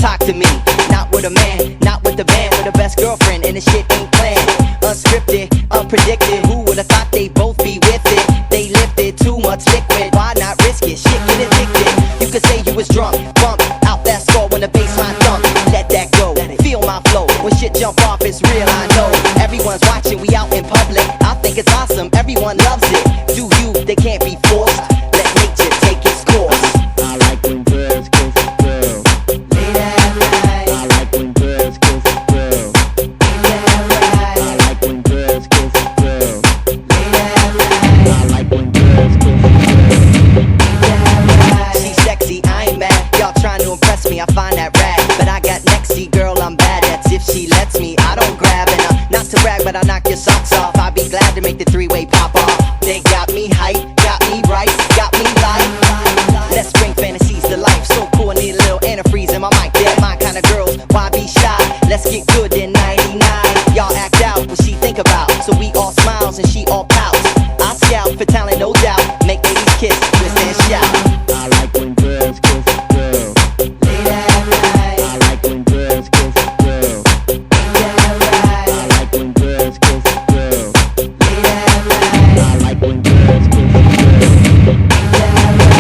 talk to me. Not with a man, not with the band, with the best girlfriend, and the shit ain't planned. Unscripted, unpredicted, who would've thought they'd both be with it? They lifted too much liquid, why not risk it? Shit get addicted. You could say you was drunk, bump out that score when the baseline thump. Let that go, feel my flow. When shit jump off, it's real, I know. Everyone's watching, we out in public. I think it's awesome, everyone loves it. Do you, they can't be forced. Let nature take its course. I like when girls kiss girls. Late at night. I like when girls kiss girls. Late at night. I like when girls kiss girls. Late at night. I like when girls kiss girls. She's sexy, I ain't mad. Y'all trying to impress me, I find that rad. But I got nexty, girl, I'm bad. That's if she lets me, I don't grab. And not to brag, but I knock your socks off. I'd be glad to make the three-way pop off. They got me hype, got me right, got me light. Let's bring fantasies to life. So cool, I need a little antifreeze in my mic. They're my kind of girls, why be shy? Let's get good in 99. Y'all act out what she think about. So we all smiles and she all pouts. I scout for talent, no doubt. Make ladies kiss, twist and shout. I like when girls kiss girls. Late at night. I like when girls kiss girls. Late at night. I like when girls kiss girls. Late at night. I like when girls kiss girls.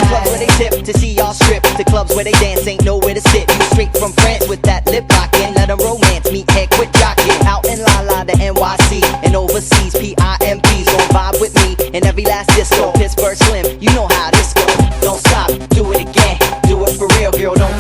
Clubs where they tip to see y'all strip. To clubs where they dance ain't nowhere to sit. You straight from France with that lip locking. Let 'em romance, meet head quit jocking. Out in La La, the NYC, and overseas PIMPs gon' vibe with me in every last disco. Pittsburgh Slim, you know how this go. Don't stop, do it again, do it for real, girl. Don't